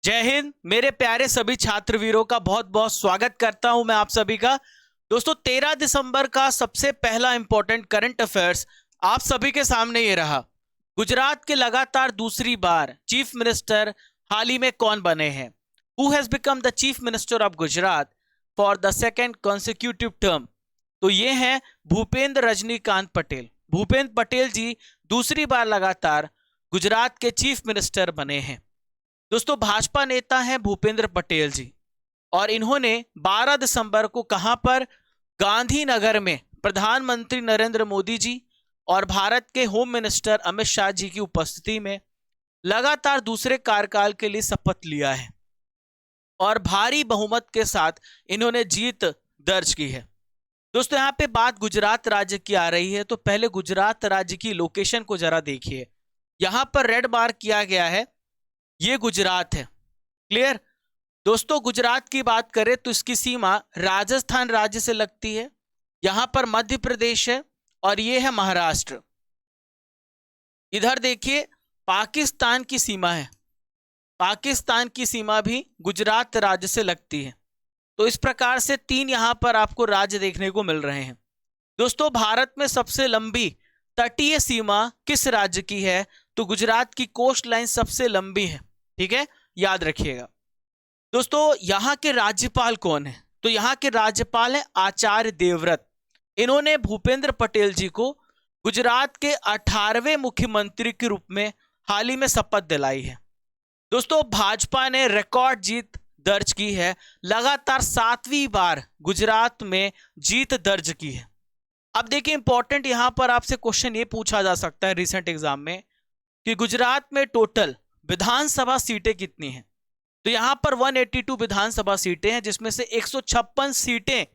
जय हिंद मेरे प्यारे सभी छात्रवीरों का बहुत बहुत स्वागत करता हूं मैं आप सभी का। दोस्तों 13 दिसंबर का सबसे पहला इंपॉर्टेंट करंट अफेयर्स आप सभी के सामने ये रहा। गुजरात के लगातार दूसरी बार चीफ मिनिस्टर हाल ही में कौन बने हैं? Who has become the chief minister of Gujarat for the second consecutive term? तो ये हैं भूपेंद्र रजनीकांत पटेल। भूपेंद्र पटेल जी दूसरी बार लगातार गुजरात के चीफ मिनिस्टर बने हैं। दोस्तों भाजपा नेता हैं भूपेंद्र पटेल जी, और इन्होंने 12 दिसंबर को कहां पर, गांधीनगर में प्रधानमंत्री नरेंद्र मोदी जी और भारत के होम मिनिस्टर अमित शाह जी की उपस्थिति में लगातार दूसरे कार्यकाल के लिए शपथ लिया है और भारी बहुमत के साथ इन्होंने जीत दर्ज की है। दोस्तों यहाँ पे बात गुजरात राज्य की आ रही है, तो पहले गुजरात राज्य की लोकेशन को जरा देखिए। यहां पर रेड मार्क किया गया है, ये गुजरात है। क्लियर? दोस्तों गुजरात की बात करें तो इसकी सीमा राजस्थान राज्य से लगती है, यहां पर मध्य प्रदेश है और ये है महाराष्ट्र। इधर देखिए पाकिस्तान की सीमा है, पाकिस्तान की सीमा भी गुजरात राज्य से लगती है। तो इस प्रकार से तीन यहां पर आपको राज्य देखने को मिल रहे हैं। दोस्तों भारत में सबसे लंबी तटीय सीमा किस राज्य की है? तो गुजरात की कोस्ट लाइन सबसे लंबी है। ठीक है, याद रखिएगा। दोस्तों यहाँ के राज्यपाल कौन है? तो यहाँ के राज्यपाल हैं आचार्य देवव्रत। इन्होंने भूपेंद्र पटेल जी को गुजरात के 18वें मुख्यमंत्री के रूप में हाल ही में शपथ दिलाई है। दोस्तों भाजपा ने रिकॉर्ड जीत दर्ज की है, लगातार 7वीं बार गुजरात में जीत दर्ज की है। अब देखिए इंपॉर्टेंट यहां पर आपसे क्वेश्चन ये पूछा जा सकता है रिसेंट एग्जाम में कि गुजरात में टोटल विधानसभा सीटें कितनी हैं? तो यहां पर 182 विधानसभा सीटें हैं, जिसमें से 156 सीटें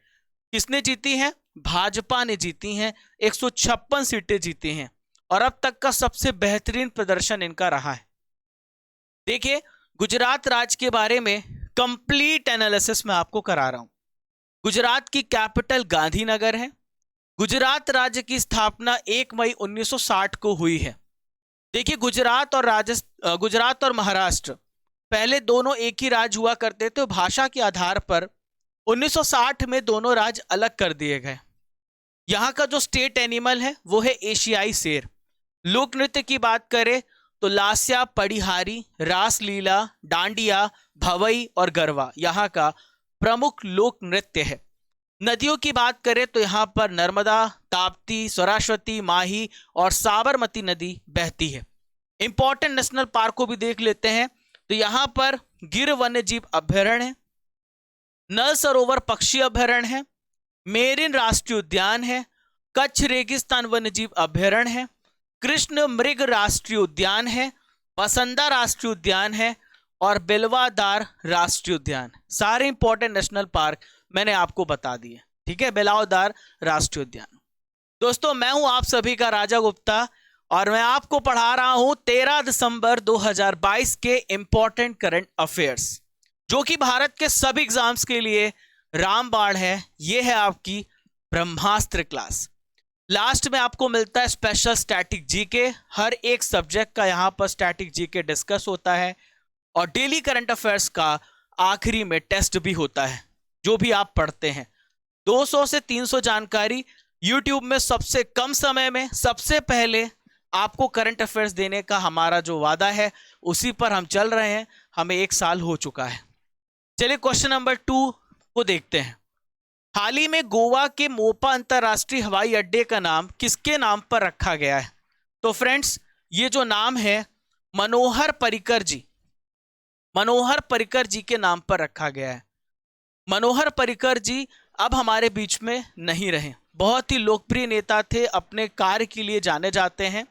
किसने जीती हैं? भाजपा ने जीती हैं। 156 सीटें जीती हैं और अब तक का सबसे बेहतरीन प्रदर्शन इनका रहा है। देखिए गुजरात राज्य के बारे में कंप्लीट एनालिसिस मैं आपको करा रहा हूं। गुजरात की कैपिटल गांधीनगर है। गुजरात राज्य की स्थापना 1 मई 1960 को हुई है। देखिए गुजरात और महाराष्ट्र पहले दोनों एक ही राज्य हुआ करते थे। भाषा के आधार पर 1960 में दोनों राज्य अलग कर दिए गए। यहाँ का जो स्टेट एनिमल है वो है एशियाई शेर। लोक नृत्य की बात करें तो लास्या, पड़िहारी, रासलीला, डांडिया, भवई और गरबा यहाँ का प्रमुख लोक नृत्य है। नदियों की बात करें तो यहाँ पर नर्मदा, ताप्ती, सरस्वती, माही और साबरमती नदी बहती है। इंपॉर्टेंट नेशनल पार्क को भी देख लेते हैं, तो यहाँ पर गिर वन्यजीव अभ्यारण्य है, नल सरोवर पक्षी अभ्यारण्य है, मेरिन राष्ट्रीय उद्यान है, कच्छ रेगिस्तान वन्यजीव अभ्यारण्य है, कृष्ण मृग राष्ट्रीय उद्यान है, बसंदा राष्ट्रीय उद्यान है और बेलवादार राष्ट्रीय उद्यान। सारे इंपॉर्टेंट नेशनल पार्क मैंने आपको बता दिए। ठीक है, बेलावदार राष्ट्रीय उद्यान। दोस्तों मैं हूं आप सभी का राजा गुप्ता और मैं आपको पढ़ा रहा हूं 13 दिसंबर 2022 के इंपॉर्टेंट करंट अफेयर्स, जो कि भारत के सभी एग्जाम्स के लिए रामबाण है। यह है आपकी ब्रह्मास्त्र क्लास। लास्ट में आपको मिलता है स्पेशल स्टैटिक जीके। हर एक सब्जेक्ट का यहां पर स्टैटिक जीके डिस्कस होता है और डेली करंट अफेयर्स का आखिरी में टेस्ट भी होता है जो भी आप पढ़ते हैं। 200 से 300 जानकारी यूट्यूब में सबसे कम समय में सबसे पहले आपको करंट अफेयर्स देने का हमारा जो वादा है उसी पर हम चल रहे हैं। हमें 1 साल हो चुका है। चलिए क्वेश्चन नंबर 2 को देखते हैं। हाल ही में गोवा के मोपा अंतरराष्ट्रीय हवाई अड्डे का नाम किसके नाम पर रखा गया है? तो फ्रेंड्स ये जो नाम है मनोहर पर्रिकर जी, मनोहर पर्रिकर जी के नाम पर रखा गया है। मनोहर पर्रिकर जी अब हमारे बीच में नहीं रहे। बहुत ही लोकप्रिय नेता थे, अपने कार्य के लिए जाने जाते हैं।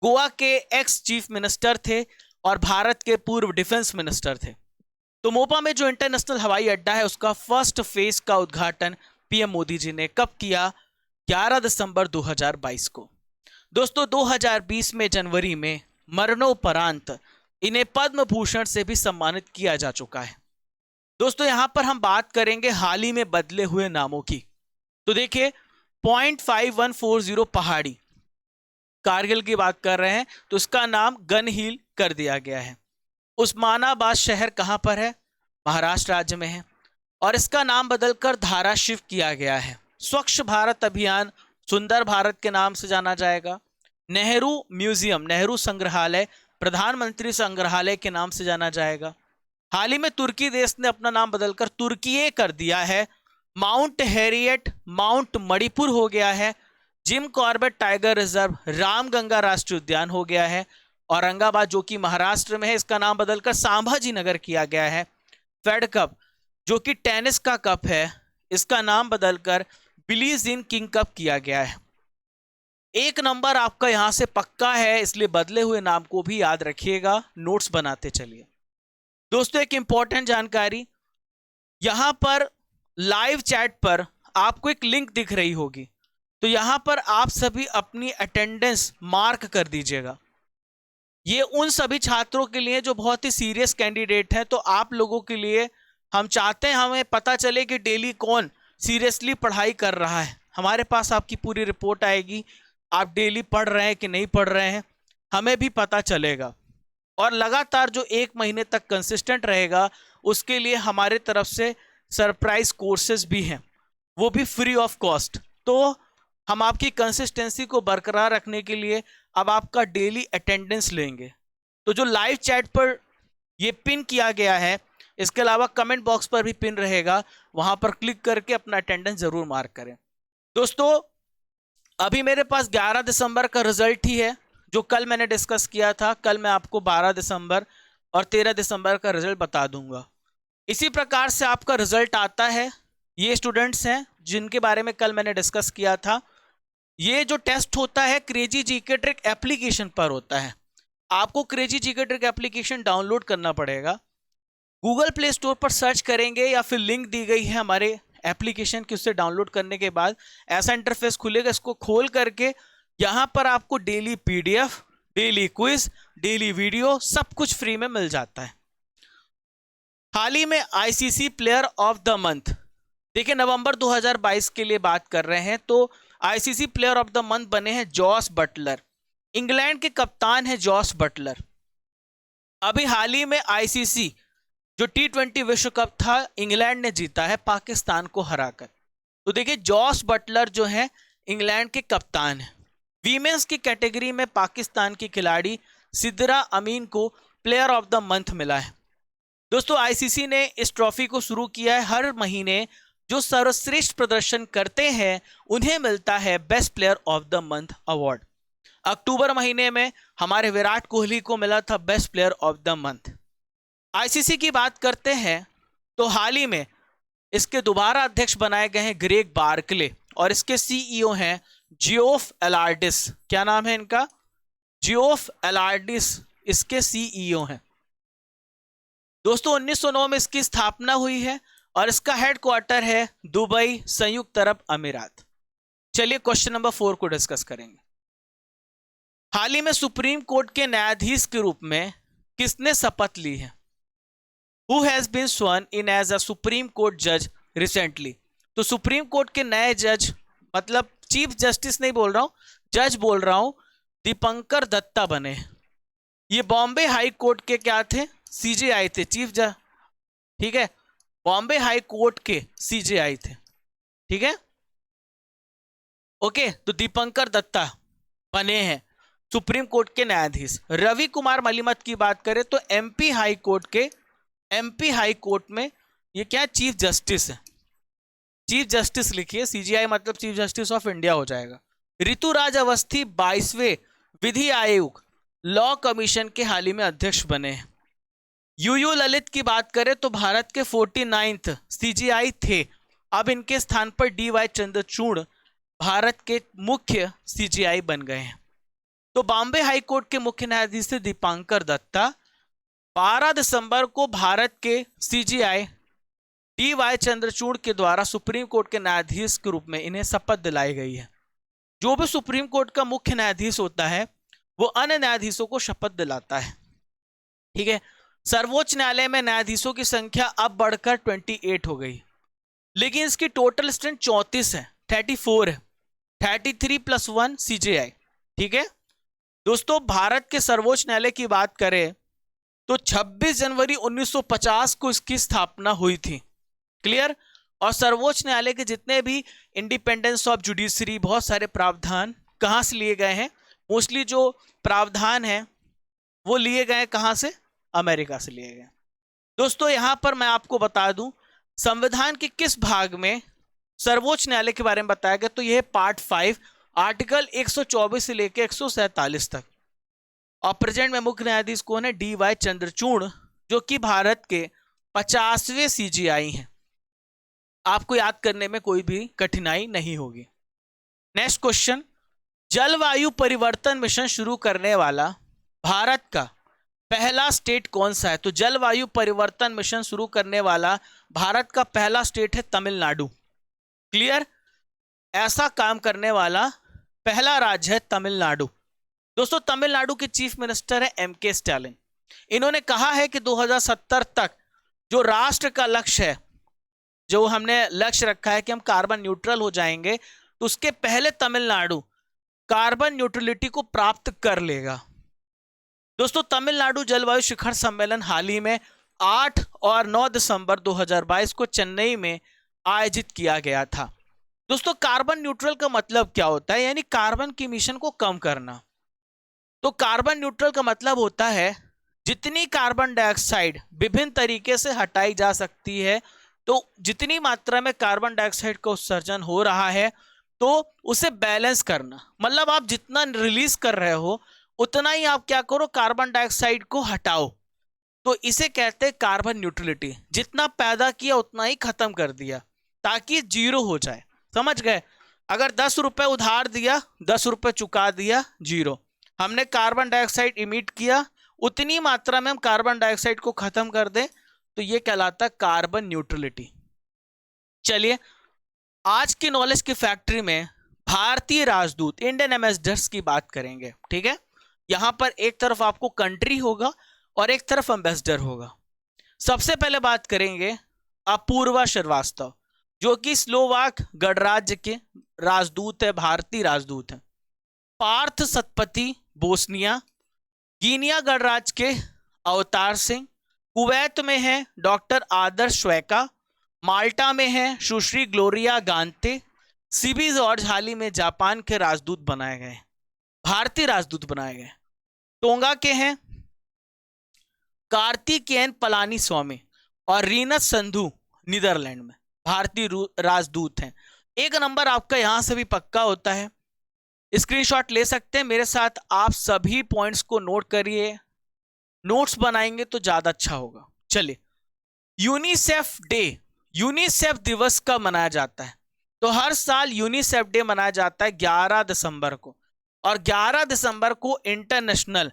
गोवा के एक्स चीफ मिनिस्टर थे और भारत के पूर्व डिफेंस मिनिस्टर थे। तो मोपा में जो इंटरनेशनल हवाई अड्डा है उसका फर्स्ट फेज का उद्घाटन पीएम मोदी जी ने कब किया? 11 दिसंबर 2022 को। दोस्तों 2020 में जनवरी में मरणोपरांत इन्हें पद्म भूषण से भी सम्मानित किया जा चुका है। दोस्तों यहां पर हम बात करेंगे हाल ही में बदले हुए नामों की। तो देखिए 0.5140 पहाड़ी, कारगिल की बात कर रहे हैं तो इसका नाम गन हिल कर दिया गया है। उस्मानाबाद शहर कहां पर है? महाराष्ट्र राज्य में है। और इसका नाम बदलकर धाराशिव किया गया है। स्वच्छ भारत अभियान सुंदर भारत के नाम से जाना जाएगा। नेहरू म्यूजियम, नेहरू संग्रहालय प्रधानमंत्री संग्रहालय के नाम से जाना जाएगा। हाल ही में तुर्की देश ने अपना नाम बदलकर तुर्कीए कर दिया है। माउंट हैरियट माउंट मणिपुर हो गया है। Jim Corbett tiger reserve Ramganga राष्ट्रीय उद्यान हो गया है। औरंगाबाद जो कि महाराष्ट्र में है, इसका नाम बदलकर संभाजी नगर किया गया है। फेड कप जो कि टेनिस का कप है, इसका नाम बदलकर बिलीज इन किंग कप किया गया है। एक नंबर आपका यहां से पक्का है, इसलिए बदले हुए नाम को भी याद रखिएगा, नोट्स बनाते चलिए। दोस्तों एक इंपॉर्टेंट जानकारी, यहां पर लाइव चैट पर आपको एक लिंक दिख रही होगी, तो यहां पर आप सभी अपनी अटेंडेंस मार्क कर दीजिएगा। ये उन सभी छात्रों के लिए जो बहुत ही सीरियस कैंडिडेट हैं, तो आप लोगों के लिए हम चाहते हैं हमें पता चले कि डेली कौन सीरियसली पढ़ाई कर रहा है। हमारे पास आपकी पूरी रिपोर्ट आएगी, आप डेली पढ़ रहे हैं कि नहीं पढ़ रहे हैं, हमें भी पता चलेगा। और लगातार जो 1 महीने तक कंसिस्टेंट रहेगा, उसके लिए हमारे तरफ से सरप्राइज कोर्सेज भी हैं, वो भी फ्री ऑफ कॉस्ट। तो हम आपकी कंसिस्टेंसी को बरकरार रखने के लिए अब आपका डेली अटेंडेंस लेंगे। तो जो लाइव चैट पर ये पिन किया गया है, इसके अलावा कमेंट बॉक्स पर भी पिन रहेगा, वहां पर क्लिक करके अपना अटेंडेंस जरूर मार्क करें। दोस्तों अभी मेरे पास 11 दिसंबर का रिजल्ट ही है, जो कल मैंने डिस्कस किया था। कल मैं आपको 12 दिसंबर और 13 दिसंबर का रिजल्ट बता दूंगा। इसी प्रकार से आपका रिजल्ट आता है। ये स्टूडेंट्स हैं जिनके बारे में कल मैंने डिस्कस किया था। ये जो टेस्ट होता है क्रेजी जीके ट्रिक एप्लीकेशन पर होता है। आपको crazy GK trick application download करना पड़ेगा। गूगल प्ले स्टोर पर सर्च करेंगे या फिर लिंक दी गई है हमारे एप्लीकेशन की, उससे डाउनलोड करने के बाद ऐसा इंटरफेस खुलेगा। इसको खोल करके यहाँ पर आपको daily PDF, daily quiz, daily video सब कुछ फ्री में मिल जाता है। हाल ही में ICC player of the month, देखिए नवंबर 2022 के लिए बात कर रहे हैं, तो ICC player of the month बने हैं जॉस बटलर। इंग्लैंड के कप्तान है जॉस बटलर। अभी हाल ही में आईसीसी जो T20 विश्व कप था, इंग्लैंड ने जीता है पाकिस्तान को हराकर। तो देखिए जॉस बटलर जो है इंग्लैंड के कप्तान है। वीमेंस की कैटेगरी में पाकिस्तान की खिलाड़ी सिद्रा अमीन को प्लेयर ऑफ द मंथ मिला है। दोस्तों आईसीसी ने इस ट्रॉफी को शुरू किया है। हर महीने जो सर्वश्रेष्ठ प्रदर्शन करते हैं उन्हें मिलता है best player of the month award. अक्टूबर महीने में हमारे विराट कोहली को मिला था best player of the month. ICC की बात करते हैं तो हाल ही में इसके दोबारा अध्यक्ष बनाए गए हैं ग्रेग बार्कले, और इसके सीईओ हैं जियोफ एलार्डिस। क्या नाम है इनका? जियोफ एलार्डिस इसके सीईओ हैं। दोस्तों 1909 में इसकी स्थापना हुई है और इसका हेडक्वार्टर है दुबई, संयुक्त अरब अमीरात। चलिए क्वेश्चन नंबर 4 को डिस्कस करेंगे। हाल ही में सुप्रीम कोर्ट के न्यायाधीश के रूप में किसने शपथ ली है? Who has been sworn in as a Supreme Court judge recently? तो सुप्रीम कोर्ट के नए जज, मतलब चीफ जस्टिस नहीं बोल रहा हूं, जज बोल रहा हूं, दीपंकर दत्ता बने। ये बॉम्बे हाई कोर्ट के क्या थे? सीजेआई थे, चीफ जज। ठीक है, बॉम्बे हाई कोर्ट के सीजेआई थे। ठीक है, ओके। तो दीपंकर दत्ता बने हैं सुप्रीम कोर्ट के न्यायाधीश। रवि कुमार मलिमत की बात करें तो एमपी हाई कोर्ट में ये क्या चीफ जस्टिस है। चीफ जस्टिस लिखिए, सीजीआई मतलब चीफ जस्टिस ऑफ इंडिया हो जाएगा। ऋतुराज अवस्थी 22वें विधि आयोग लॉ कमीशन के हाल ही में अध्यक्ष बने हैं। यूयू ललित की बात करें तो भारत के 49th सीजीआई थे। अब इनके स्थान पर डीवाई चंद्रचूड़ भारत के मुख्य सीजीआई बन गए हैं। तो बॉम्बे हाई कोर्ट के मुख्य न्यायाधीश थे दीपंकर दत्ता। 12 दिसंबर को भारत के सीजीआई डीवाई चंद्रचूड़ के द्वारा सुप्रीम कोर्ट के न्यायाधीश के रूप में इन्हें शपथ दिलाई गई है। जो भी सुप्रीम कोर्ट का मुख्य न्यायाधीश होता है वो अन्य न्यायाधीशों को शपथ दिलाता है। ठीक है, सर्वोच्च न्यायालय में न्यायाधीशों की संख्या अब बढ़कर 28 हो गई, लेकिन इसकी टोटल स्ट्रेंथ 34 है, 34 है, 33 + 1 सीजेआई। ठीक है दोस्तों, भारत के सर्वोच्च न्यायालय की बात करें तो 26 जनवरी 1950 को इसकी स्थापना हुई थी। क्लियर। और सर्वोच्च न्यायालय के जितने भी इंडिपेंडेंस ऑफ जुडिशरी, बहुत सारे प्रावधान कहां से लिए गए हैं? मोस्टली जो प्रावधान है वो लिए गए कहां से? अमेरिका से लिए गए। दोस्तों यहां पर मैं आपको बता दूं संविधान के किस भाग में सर्वोच्च न्यायालय के बारे में बताया गया, तो यह पार्ट 5 आर्टिकल 124 से लेकर 147 तक। और प्रेजेंट में मुख्य न्यायाधीश कौन है? DY चंद्रचूड़, जो कि भारत के 50वें CJI हैं। आपको याद करने में कोई भी कठिनाई नहीं होगी। नेक्स्ट क्वेश्चन, जलवायु परिवर्तन मिशन शुरू करने वाला भारत का पहला स्टेट कौन सा है? तो जलवायु परिवर्तन मिशन शुरू करने वाला भारत का पहला स्टेट है तमिलनाडु। क्लियर। ऐसा काम करने वाला पहला राज्य है तमिलनाडु। दोस्तों तमिलनाडु के चीफ मिनिस्टर है MK स्टालिन। इन्होंने कहा है कि 2070 तक जो राष्ट्र का लक्ष्य है, जो हमने लक्ष्य रखा है कि हम कार्बन न्यूट्रल हो जाएंगे, तो उसके पहले तमिलनाडु कार्बन न्यूट्रलिटी को प्राप्त कर लेगा। दोस्तों तमिलनाडु जलवायु शिखर सम्मेलन हाल ही में 8 और 9 दिसंबर 2022 को चेन्नई में आयोजित किया गया था। दोस्तों कार्बन न्यूट्रल का मतलब क्या होता है? यानी कार्बन की इमिशन को कम करना। तो कार्बन न्यूट्रल का मतलब होता है जितनी कार्बन डाइऑक्साइड विभिन्न तरीके से हटाई जा सकती है, तो जितनी मात्रा में कार्बन डाइऑक्साइड का उत्सर्जन हो रहा है तो उसे बैलेंस करना। मतलब आप जितना रिलीज कर रहे हो उतना ही आप क्या करो, कार्बन डाइऑक्साइड को हटाओ। तो इसे कहते हैं कार्बन न्यूट्रलिटी। जितना पैदा किया उतना ही खत्म कर दिया ताकि जीरो हो जाए। समझ गए? अगर 10 रुपए उधार दिया, 10 रुपए चुका दिया, जीरो। हमने कार्बन डाइऑक्साइड इमिट किया, उतनी मात्रा में हम कार्बन डाइऑक्साइड को खत्म कर दें, तो यह कहलाता है कार्बन न्यूट्रलिटी। चलिए आज की नॉलेज की फैक्ट्री में भारतीय राजदूत, इंडियन एम्बेसडर्स की बात करेंगे। ठीक है, यहां पर एक तरफ आपको कंट्री होगा और एक तरफ एम्बेसडर होगा। सबसे पहले बात करेंगे अपूर्वा श्रीवास्तव, जो कि स्लोवाक गणराज्य के राजदूत है, भारतीय राजदूत है। पार्थ सतपति बोस्निया, गिनिया गणराज्य के अवतार सिंह, कुवैत में है डॉक्टर आदर्श श्वेका, माल्टा में है सुश्री ग्लोरिया गांते, सीबी जॉर्ज हाल ही में जापान के राजदूत बनाए गए, भारतीय राजदूत बनाए गए। टोंगा के हैं कार्तिकेयन पलानी स्वामी और रीनत संधू नीदरलैंड में भारतीय राजदूत हैं। एक नंबर आपका यहां से भी पक्का होता है, स्क्रीनशॉट ले सकते हैं। मेरे साथ आप सभी पॉइंट्स को नोट करिए, नोट्स बनाएंगे तो ज्यादा अच्छा होगा। चलिए यूनिसेफ डे, यूनिसेफ दिवस कब मनाया जाता है? तो हर साल यूनिसेफ डे मनाया जाता है 11 दिसंबर को, और 11 दिसंबर को इंटरनेशनल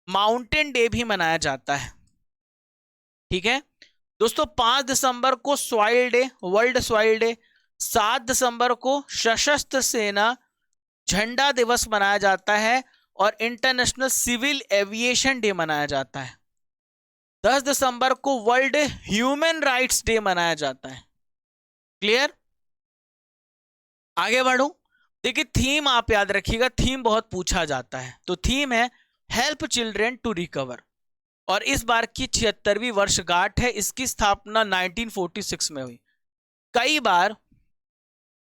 माउंटेन डे भी मनाया जाता है। ठीक है दोस्तों, 5 दिसंबर को soil day, world soil day, 7 दिसंबर को सशस्त्र सेना झंडा दिवस मनाया जाता है और इंटरनेशनल सिविल एविएशन डे मनाया जाता है। 10 दिसंबर को वर्ल्ड ह्यूमन राइट्स डे मनाया जाता है। क्लियर? आगे बढ़ूं। देखिए थीम आप याद रखिएगा, थीम बहुत पूछा जाता है। तो थीम है हेल्प चिल्ड्रेन टू रिकवर, और इस बार की 76वीं वर्षगांठ है। इसकी स्थापना 1946 में हुई। कई बार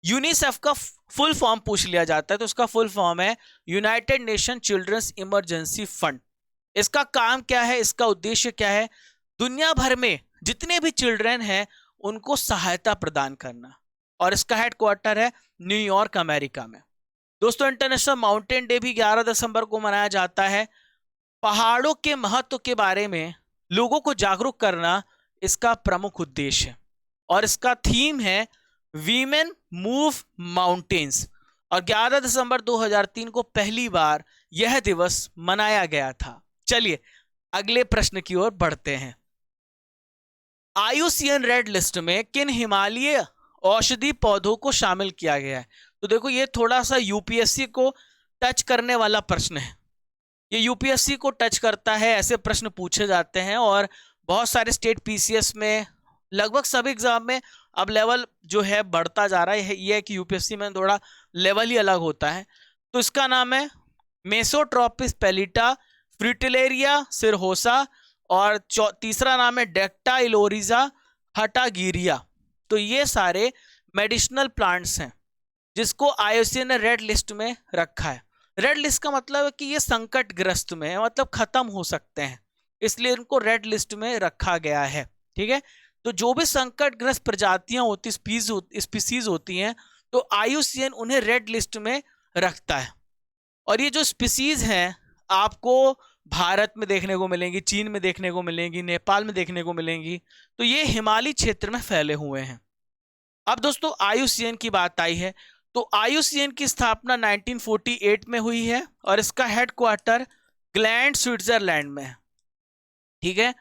यूनिसेफ का फुल फॉर्म पूछ लिया जाता है, तो उसका फुल फॉर्म है United Nation children's emergency fund. इसका काम क्या है, इसका उद्देश्य क्या है? दुनिया भर में जितने भी चिल्ड्रन हैं उनको सहायता प्रदान करना, और इसका हेडक्वार्टर है न्यूयॉर्क अमेरिका में। दोस्तों इंटरनेशनल माउंटेन डे भी 11 दिसंबर को मनाया जाता है। पहाड़ों के महत्व के बारे में लोगों को जागरूक करना इसका प्रमुख उद्देश्य है, और इसका थीम है वीमेन मूव माउंटेन्स, और 11 दिसंबर 2003 को पहली बार यह दिवस मनाया गया था। चलिए अगले प्रश्न की ओर बढ़ते हैं। IUCN रेड लिस्ट में किन हिमालयी औषधि पौधों को शामिल किया गया है? तो देखो ये थोड़ा सा यूपीएससी को टच करने वाला प्रश्न है। ये यूपीएससी को टच करता है, ऐसे प्रश्न पूछे जाते हैं, और बहुत सारे स्टेट पीसीएस में, लगभग सभी एग्जाम में अब लेवल जो है बढ़ता जा रहा है। ये है कि यूपीएससी में थोड़ा लेवल ही अलग होता है। तो इसका नाम है मेसोट्रोपिस पेलिटा, फ्रिटिलेरिया सिरहोसा और तीसरा नाम है डेक्टाइलोरिजा हटागिरिया। तो ये सारे मेडिसिनल प्लांट्स हैं जिसको IUCN ने रेड लिस्ट में रखा है। रेड लिस्ट का मतलब है कि ये संकटग्रस्त में है, मतलब खत्म हो सकते हैं, इसलिए इनको रेड लिस्ट में रखा गया है। ठीक है, तो जो भी संकटग्रस्त प्रजातियां होती स्पीसीज होती हैं तो IUCN उन्हें रेड लिस्ट में रखता है। और ये जो स्पीसीज हैं आपको भारत में देखने को मिलेंगी, चीन में देखने को मिलेंगी, नेपाल में देखने को मिलेंगी। तो ये हिमालयी क्षेत्र में फैले हुए हैं। अब दोस्तों IUCN की बात आई है तो IUCN की स्थापना 1948 में हुई है और इसका हेडक्वार्टर ग्लैंड स्विट्जरलैंड में है। ठीक है,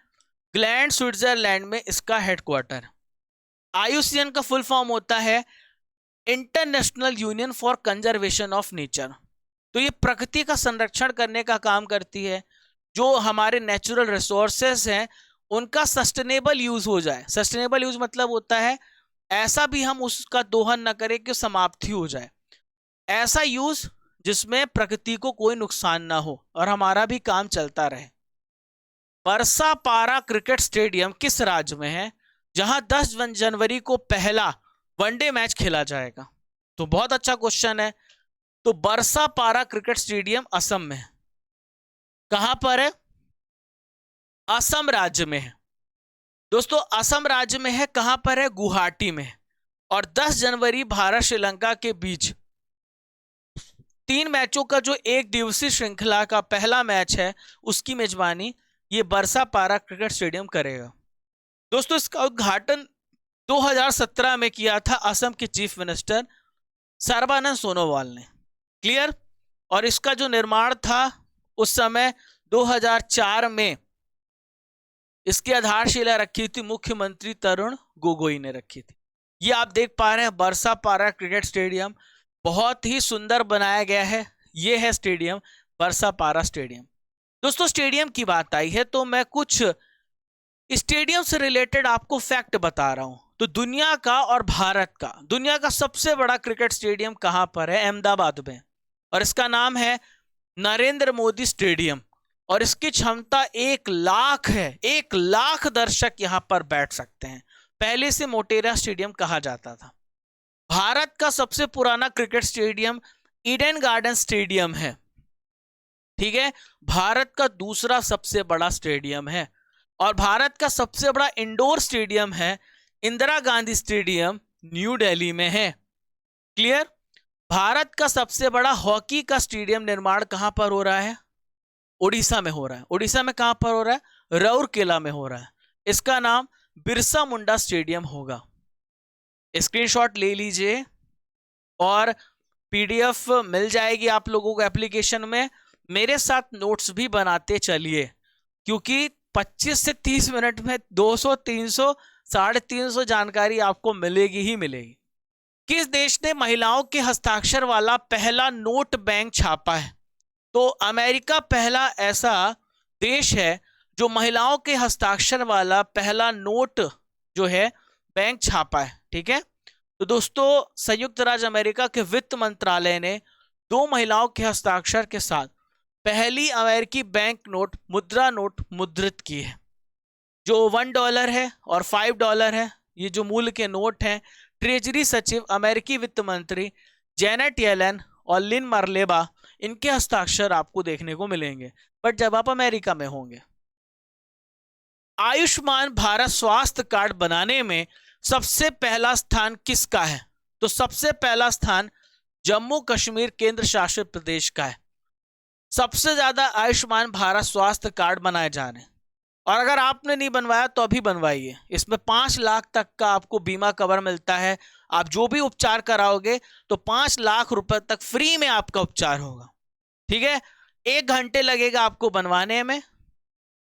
ग्लैंड स्विट्जरलैंड में इसका हेडक्वार्टर। IUCN का फुल फॉर्म होता है international union for conservation of nature. तो ये प्रकृति का संरक्षण करने का काम करती है, जो हमारे नेचुरल रिसोर्सेस हैं उनका सस्टेनेबल यूज हो जाए। सस्टेनेबल यूज मतलब होता है ऐसा भी हम उसका दोहन न करें कि समाप्ति हो जाए, ऐसा यूज जिसमें प्रकृति को कोई नुकसान ना हो और हमारा भी काम चलता रहे। बरसा पारा क्रिकेट स्टेडियम किस राज्य में है जहां 10 जनवरी को पहला वनडे मैच खेला जाएगा? तो बहुत अच्छा क्वेश्चन है। तो बरसा पारा क्रिकेट स्टेडियम असम में है। कहां पर है? असम राज्य में है दोस्तों, असम राज्य में है। कहां पर है? गुवाहाटी में। और 10 जनवरी भारत श्रीलंका के बीच 3 मैचों का जो एक दिवसीय श्रृंखला का पहला मैच है उसकी मेजबानी ये बरसा पारा क्रिकेट स्टेडियम करेगा। दोस्तों इसका उद्घाटन 2017 में किया था असम के चीफ मिनिस्टर सर्बानंद सोनोवाल ने। क्लियर? और इसका जो निर्माण था उस समय 2004 में इसकी आधारशिला रखी थी मुख्यमंत्री तरुण गोगोई ने रखी थी। ये आप देख पा रहे हैं बरसा पारा क्रिकेट स्टेडियम बहुत ही सुंदर बनाया गया है। ये है स्टेडियम, बरसा पारा स्टेडियम। दोस्तों स्टेडियम की बात आई है तो मैं कुछ स्टेडियम से रिलेटेड आपको फैक्ट बता रहा हूं। तो दुनिया का और भारत का, दुनिया का सबसे बड़ा क्रिकेट स्टेडियम कहां पर है? अहमदाबाद में, और इसका नाम है नरेंद्र मोदी स्टेडियम। और इसकी क्षमता 1 लाख है। 1 लाख दर्शक यहां पर बैठ सकते हैं। पहले से मोटेरा स्टेडियम कहा जाता था। भारत का सबसे पुराना cricket stadium Eden garden stadium है। ठीक है, भारत का दूसरा सबसे बड़ा स्टेडियम है। और भारत का सबसे बड़ा इंडोर स्टेडियम है इंदिरा गांधी स्टेडियम, न्यू दिल्ली में है। क्लियर? भारत का सबसे बड़ा हॉकी का स्टेडियम निर्माण कहां पर हो रहा है? उड़ीसा में हो रहा है। उड़ीसा में कहां पर हो रहा है? राउरकेला में हो रहा है। इसका नाम बिरसा मुंडा स्टेडियम होगा। स्क्रीनशॉट ले लीजिए और PDF मिल जाएगी आप लोगों को एप्लीकेशन में। मेरे साथ नोट्स भी बनाते चलिए क्योंकि 25 से 30 मिनट में 200, 300, 350 जानकारी आपको मिलेगी ही मिलेगी। किस देश ने महिलाओं के हस्ताक्षर वाला पहला नोट बैंक छापा है? तो अमेरिका पहला ऐसा देश है जो महिलाओं के हस्ताक्षर वाला पहला नोट जो है बैंक छापा है। ठीक है, तो दोस्तों संयुक्त राज्य अमेरिका के वित्त मंत्रालय ने 2 महिलाओं के हस्ताक्षर के साथ पहली अमेरिकी बैंक नोट, मुद्रा नोट मुद्रित की है, जो $1 है और $5 है। ये जो मूल्य के नोट हैं, ट्रेजरी सचिव अमेरिकी वित्त मंत्री जेनेट येलन और लिन मरलेबा, इनके हस्ताक्षर आपको देखने को मिलेंगे, बट जब आप अमेरिका में होंगे। आयुष्मान भारत स्वास्थ्य कार्ड बनाने में सबसे पहला स्थान किसका है? तो सबसे पहला स्थान जम्मू कश्मीर केंद्र शासित प्रदेश का है। सबसे ज्यादा आयुष्मान भारत स्वास्थ्य कार्ड बनाए जा रहे हैं। और अगर आपने नहीं बनवाया तो अभी बनवाइए। इसमें 5 लाख तक का आपको बीमा कवर मिलता है। आप जो भी उपचार कराओगे तो 5 लाख रुपए तक फ्री में आपका उपचार होगा। ठीक है, 1 घंटे लगेगा आपको बनवाने में।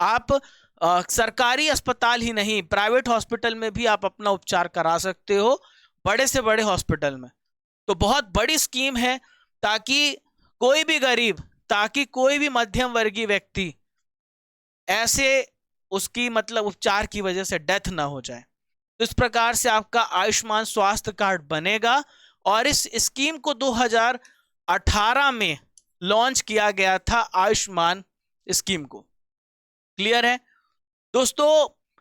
आप सरकारी अस्पताल ही नहीं, प्राइवेट हॉस्पिटल में भी आप अपना उपचार करा सकते हो, बड़े से बड़े हॉस्पिटल में। तो बहुत बड़ी स्कीम है ताकि कोई भी गरीब, ताकि कोई भी मध्यम वर्गीय व्यक्ति ऐसे उसकी मतलब उपचार की वजह से डेथ ना हो जाए। तो इस प्रकार से आपका आयुष्मान स्वास्थ्य कार्ड बनेगा। और इस स्कीम को 2018 में लॉन्च किया गया था, आयुष्मान स्कीम को। क्लियर है? दोस्तों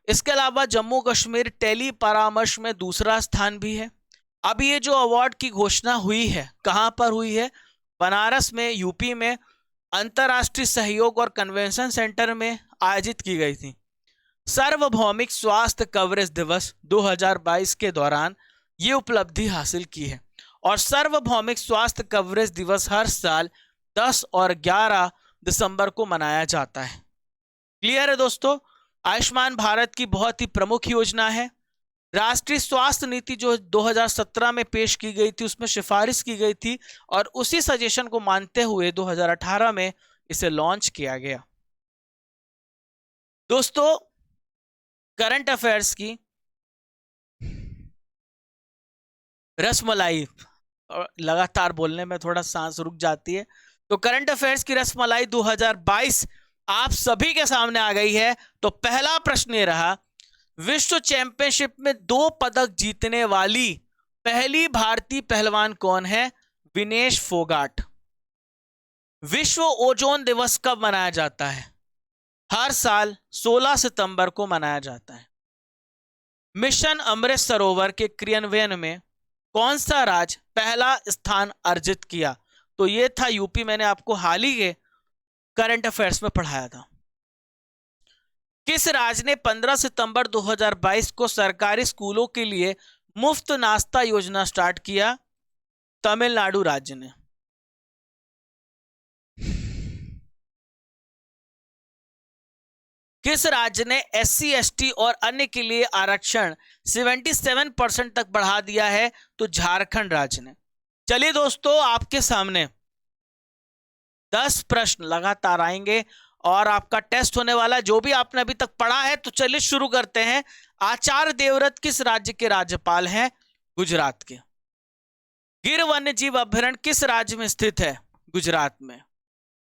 इसके अलावा जम्मू कश्मीर टेली परामर्श में दूसरा स्थान भी है। अब ये जो अवार्ड की घोषणा हुई है कहां पर हुई है? बनारस में, यूपी में अंतर्राष्ट्रीय सहयोग और कन्वेंशन सेंटर में आयोजित की गई थी। सार्वभौमिक स्वास्थ्य कवरेज दिवस 2022 के दौरान ये उपलब्धि हासिल की है। और सार्वभौमिक स्वास्थ्य कवरेज दिवस हर साल 10 और 11 दिसंबर को मनाया जाता है। क्लियर है दोस्तों? आयुष्मान भारत की बहुत ही प्रमुख योजना है। राष्ट्रीय स्वास्थ्य नीति जो 2017 में पेश की गई थी उसमें सिफारिश की गई थी और उसी सजेशन को मानते हुए 2018 में इसे लॉन्च किया गया। दोस्तों करंट अफेयर्स की रसमलाई, लगातार बोलने में थोड़ा सांस रुक जाती है, तो करंट अफेयर्स की रसमलाई 2022 आप सभी के सामने आ गई है। तो पहला प्रश्न ये रहा, विश्व चैंपियनशिप में 2 पदक जीतने वाली पहली भारतीय पहलवान कौन है? विनेश फोगाट। विश्व ओजोन दिवस कब मनाया जाता है? हर साल 16 सितंबर को मनाया जाता है। मिशन अमृत सरोवर के क्रियान्वयन में कौन सा राज्य पहला स्थान अर्जित किया? तो यह था यूपी। मैंने आपको हाल ही के करंट अफेयर्स में पढ़ाया था। किस राज्य ने 15 सितंबर 2022 को सरकारी स्कूलों के लिए मुफ्त नाश्ता योजना स्टार्ट किया? तमिलनाडु राज्य ने। किस राज्य ने SC ST और अन्य के लिए आरक्षण 77% तक बढ़ा दिया है? तो झारखंड राज्य ने। चलिए दोस्तों आपके सामने 10 प्रश्न लगातार आएंगे और आपका टेस्ट होने वाला, जो भी आपने अभी तक पढ़ा है। तो चलिए शुरू करते हैं। आचार्य देवव्रत किस राज्य के राज्यपाल हैं? गुजरात के। गिर वन्य जीव अभयारण्य किस राज्य में स्थित है? गुजरात में।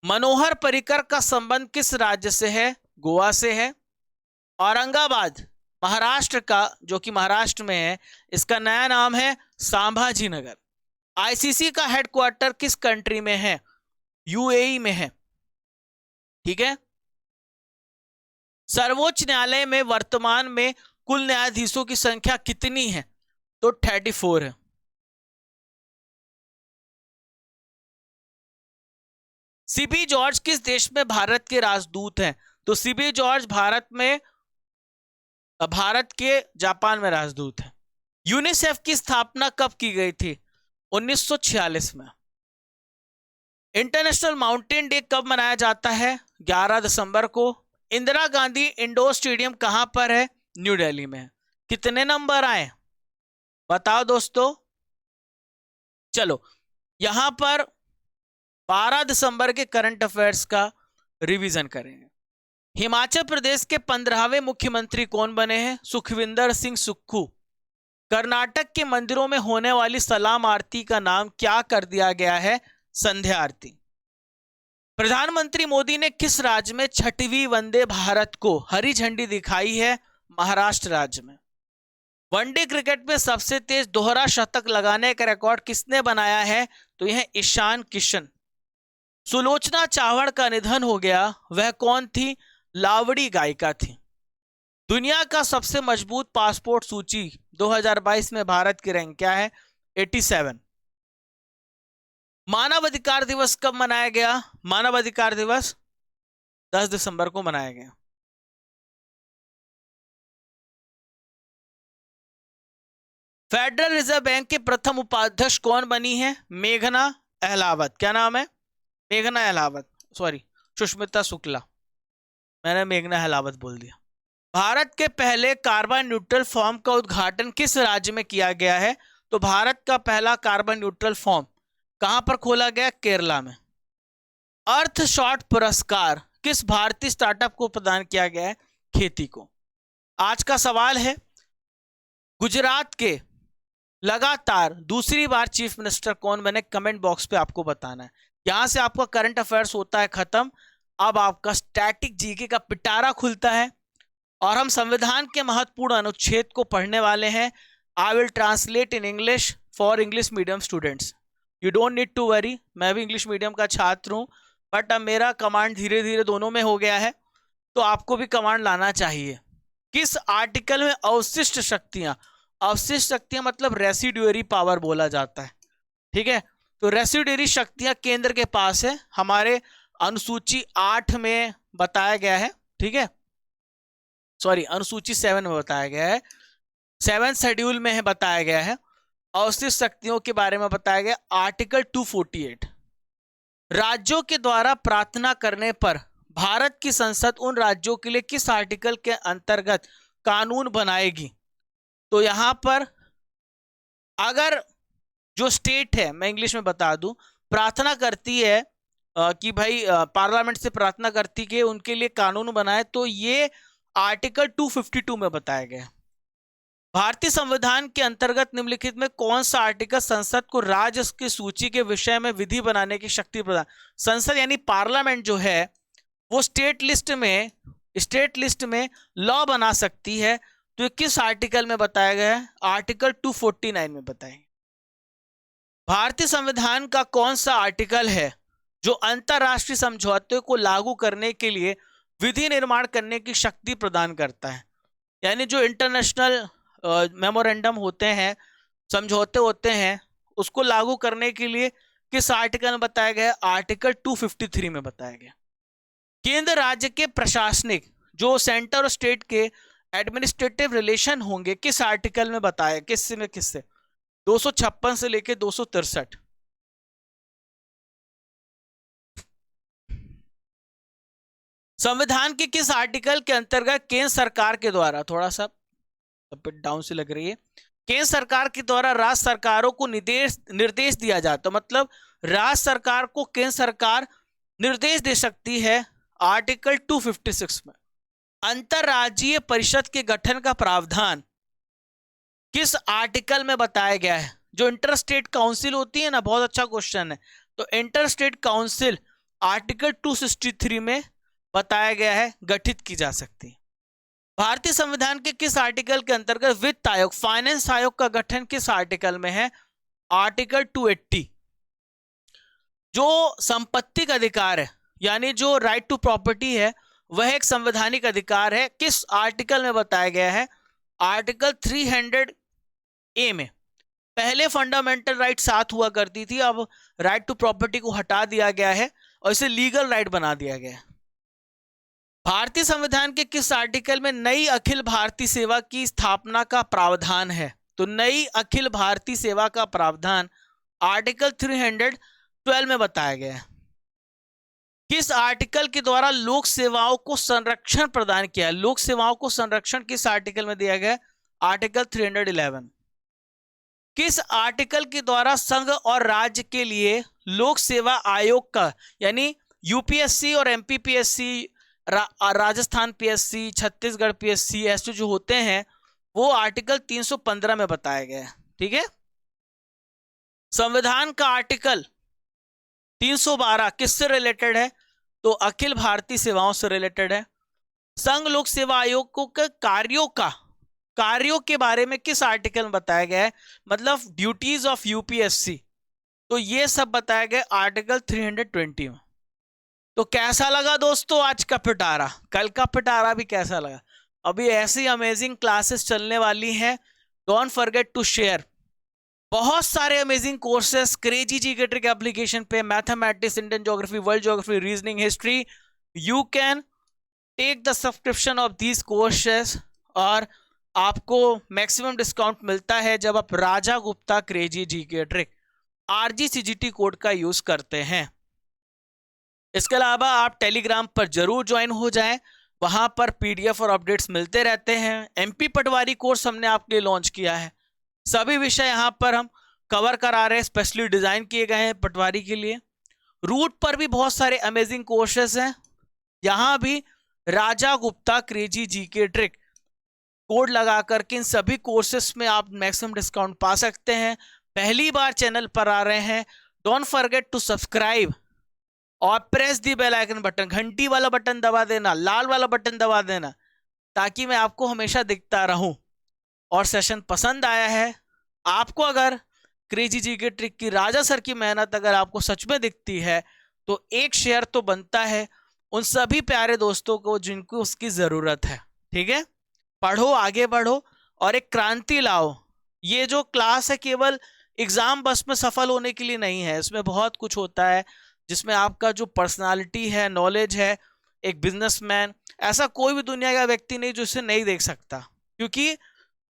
मनोहर पर्रिकर का संबंध किस राज्य से है? गोवा से है। औरंगाबाद महाराष्ट्र का, जो कि महाराष्ट्र में है, इसका नया नाम है संभाजी नगर। ICC का हेडक्वार्टर किस कंट्री में है? UAE में है। ठीक है। सर्वोच्च न्यायालय में वर्तमान में कुल न्यायाधीशों की संख्या कितनी है? तो 34 है। CB जॉर्ज किस देश में भारत के राजदूत हैं? तो CB जॉर्ज भारत के जापान में राजदूत है। यूनिसेफ की स्थापना कब की गई थी? 1946 में। इंटरनेशनल माउंटेन डे कब मनाया जाता है? 11 दिसंबर को। इंदिरा गांधी इंडोर स्टेडियम कहां पर है? न्यू दिल्ली में। कितने नंबर आए बताओ दोस्तों? चलो यहां पर 12 दिसंबर के करंट अफेयर्स का रिवीजन करेंगे। हिमाचल प्रदेश के 15वें मुख्यमंत्री कौन बने हैं? सुखविंदर सिंह सुक्खू। कर्नाटक के मंदिरों में होने वाली सलाम आरती का नाम क्या कर दिया गया है? संध्या आरती। प्रधानमंत्री मोदी ने किस राज्य में 6वीं वंदे भारत को हरी झंडी दिखाई है? महाराष्ट्र राज्य में। वनडे क्रिकेट में सबसे तेज दोहरा शतक लगाने का रिकॉर्ड किसने बनाया है? तो यह ईशान किशन। सुलोचना चावड़ का निधन हो गया, वह कौन थी? लावड़ी गायिका थी। दुनिया का सबसे मजबूत पासपोर्ट सूची 2022 में भारत की रैंक क्या है? 87। मानव अधिकार दिवस कब मनाया गया? मानव अधिकार दिवस 10 दिसंबर को मनाया गया। फेडरल रिजर्व बैंक के प्रथम उपाध्यक्ष कौन बनी है? मेघना अहलावत। क्या नाम है? मेघना अहलावत, सॉरी सुष्मिता शुक्ला, मैंने मेघना अहलावत बोल दिया। भारत के पहले कार्बन न्यूट्रल फॉर्म का उद्घाटन किस राज्य में किया गया है? तो भारत का पहला कार्बन न्यूट्रल फॉर्म कहां पर खोला गया? केरला में। अर्थशॉट पुरस्कार किस भारतीय स्टार्टअप को प्रदान किया गया है? खेती को। आज का सवाल है, गुजरात के लगातार दूसरी बार चीफ मिनिस्टर कौन बने? कमेंट बॉक्स पे आपको बताना है। यहां से आपका करंट अफेयर्स होता है खत्म। अब आपका स्टैटिक जीके का पिटारा खुलता है और हम संविधान के महत्वपूर्ण अनुच्छेद को पढ़ने वाले हैं। I will translate in English for English medium students. You don't need to worry, मैं भी इंग्लिश मीडियम का छात्र हूं, बट अब मेरा कमांड धीरे धीरे दोनों में हो गया है, तो आपको भी कमांड लाना चाहिए। किस आर्टिकल में अवशिष्ट शक्तियां मतलब रेसिड्यूअरी पावर बोला जाता है, ठीक है। तो रेसिड्यूअरी शक्तियां केंद्र के पास है, हमारे अनुसूची 8 में बताया गया है, ठीक है। सॉरी, अनुसूची 7 में बताया गया है, 7 शेड्यूल में है बताया गया है। अवशिष्ट शक्तियों के बारे में बताया गया आर्टिकल 248। राज्यों के द्वारा प्रार्थना करने पर भारत की संसद उन राज्यों के लिए किस आर्टिकल के अंतर्गत कानून बनाएगी? तो यहां पर अगर जो स्टेट है, मैं इंग्लिश में बता दूं, प्रार्थना करती है कि भाई पार्लियामेंट से प्रार्थना करती कि उनके लिए कानून बनाए, तो ये आर्टिकल 252 में बताया गया। भारतीय संविधान के अंतर्गत निम्नलिखित में कौन सा आर्टिकल संसद को राज्य की सूची के विषय में विधि बनाने की शक्ति प्रदान? संसद यानी पार्लियामेंट जो है वो स्टेट लिस्ट में लॉ बना सकती है। तो ये किस आर्टिकल में बताया गया है? आर्टिकल 249 में बताया। भारतीय संविधान का कौन सा आर्टिकल है जो अंतरराष्ट्रीय समझौते को लागू करने के लिए विधि निर्माण करने की शक्ति प्रदान करता है? यानी जो इंटरनेशनल मेमोरेंडम होते हैं, समझौते होते हैं, उसको लागू करने के लिए किस आर्टिकल में बताया गया? आर्टिकल 253 में बताया गया। केंद्र राज्य के प्रशासनिक जो सेंटर और स्टेट के एडमिनिस्ट्रेटिव रिलेशन होंगे किस आर्टिकल में बताया? किससे 256 से लेके 263। संविधान के किस आर्टिकल के अंतर्गत केंद्र सरकार के द्वारा, थोड़ा सा डाउन से लग रही है, केंद्र सरकार के द्वारा राज्य सरकारों को निर्देश दिया जाता, मतलब राज्य सरकार को केंद्र सरकार निर्देश दे सकती है? आर्टिकल 256 में। अंतरराज्यीय परिषद के गठन का प्रावधान किस आर्टिकल में बताया गया है? जो इंटर स्टेट काउंसिल होती है ना, बहुत अच्छा क्वेश्चन है, तो इंटर स्टेट काउंसिल आर्टिकल 263 में बताया गया है, गठित की जा सकती है। भारतीय संविधान के किस आर्टिकल के अंतर्गत वित्त आयोग, फाइनेंस आयोग का गठन किस आर्टिकल में है? आर्टिकल 280। जो संपत्ति का अधिकार है, यानी जो राइट टू प्रॉपर्टी है, वह एक संवैधानिक अधिकार है, किस आर्टिकल में बताया गया है? आर्टिकल 300A में। पहले फंडामेंटल राइट 7 हुआ करती थी, अब राइट टू प्रॉपर्टी को हटा दिया गया है और इसे लीगल राइट बना दिया गया है। भारतीय संविधान के किस आर्टिकल में नई अखिल भारतीय सेवा की स्थापना का प्रावधान है? तो नई अखिल भारतीय सेवा का प्रावधान आर्टिकल 312 में बताया गया है। किस आर्टिकल के द्वारा लोक सेवाओं को संरक्षण प्रदान किया है? लोक सेवाओं को संरक्षण किस आर्टिकल में दिया गया है? आर्टिकल 311। किस आर्टिकल के द्वारा संघ और राज्य के लिए लोक सेवा आयोग का, यानी यूपीएससी और MPPSC, Rajasthan PSC, Chhattisgarh PSC, ऐसे जो होते हैं, वो आर्टिकल 315 में बताया गया है, ठीक है। संविधान का आर्टिकल 312 किससे रिलेटेड है? तो अखिल भारतीय सेवाओं से रिलेटेड है। संघ लोक सेवा आयोग को कार्यों के बारे में किस आर्टिकल में बताया गया है? मतलब ड्यूटीज ऑफ यूपीएससी, तो ये सब बताया गया आर्टिकल 320 में। तो कैसा लगा दोस्तों आज का पिटारा? कल का पिटारा भी कैसा लगा? अभी ऐसी अमेजिंग क्लासेस चलने वाली हैं, डोंट फॉरगेट टू शेयर। बहुत सारे amazing courses crazy GK trick application पे, mathematics, Indian geography, world geography, reasoning, history, you can take the subscription of these courses और आपको मैक्सिमम डिस्काउंट मिलता है जब आप Raja Gupta crazy GK trick RGCGT code का यूज करते हैं। इसके अलावा आप टेलीग्राम पर जरूर ज्वाइन हो जाएं, वहां पर PDF और अपडेट्स मिलते रहते हैं। MP पटवारी कोर्स हमने आपके लिए लॉन्च किया है, सभी विषय यहां पर हम कवर करा रहे हैं, स्पेशली डिजाइन किए गए हैं पटवारी के लिए। रूट पर भी बहुत सारे अमेजिंग कोर्सेस हैं, यहां भी Raja Gupta crazy GK trick code लगा करके इन सभी कोर्सेस में आप मैक्सिमम डिस्काउंट पा सकते हैं। पहली बार चैनल पर आ रहे हैं, डोंट फॉरगेट टू सब्सक्राइब और press the bell icon button, घंटी वाला बटन दबा देना, लाल वाला बटन दबा देना, ताकि मैं आपको हमेशा दिखता रहूं। और सेशन पसंद आया है आपको, अगर क्रेजी जीके ट्रिक की राजा सर की मेहनत अगर आपको सच में दिखती है, तो एक शेयर तो बनता है उन सभी प्यारे दोस्तों को जिनको उसकी जरूरत है। ठीक है, पढ़ो, आगे बढ़ो और एक क्रांति लाओ। ये जो क्लास है केवल एग्जाम बस में सफल होने के लिए नहीं है, इसमें बहुत कुछ होता है जिसमें आपका जो पर्सनालिटी है, नॉलेज है, एक बिजनेसमैन, ऐसा कोई भी दुनिया का व्यक्ति नहीं जो इसे नहीं देख सकता। क्योंकि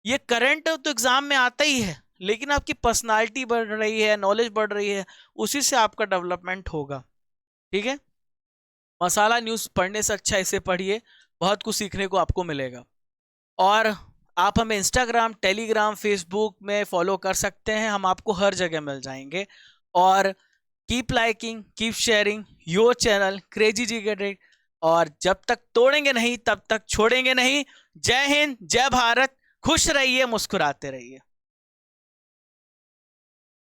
ये करंट तो एग्जाम में आता ही है, लेकिन आपकी पर्सनालिटी बढ़ रही है, नॉलेज बढ़ रही है, उसी से आपका डेवलपमेंट होगा। ठीक है, मसाला न्यूज़ पढ़ने से अच्छा इसे पढ़िए, बहुत कुछ सीखने को आपको मिलेगा। और आप हमें इंस्टाग्राम, टेलीग्राम, फेसबुक में फॉलो कर सकते हैं, हम आपको हर जगह मिल जाएंगे। और keep liking, keep sharing your channel crazy G gate. और जब तक तोड़ेंगे नहीं तब तक छोड़ेंगे नहीं। जय हिंद, जय भारत, खुश रहिए, मुस्कुराते रहिए।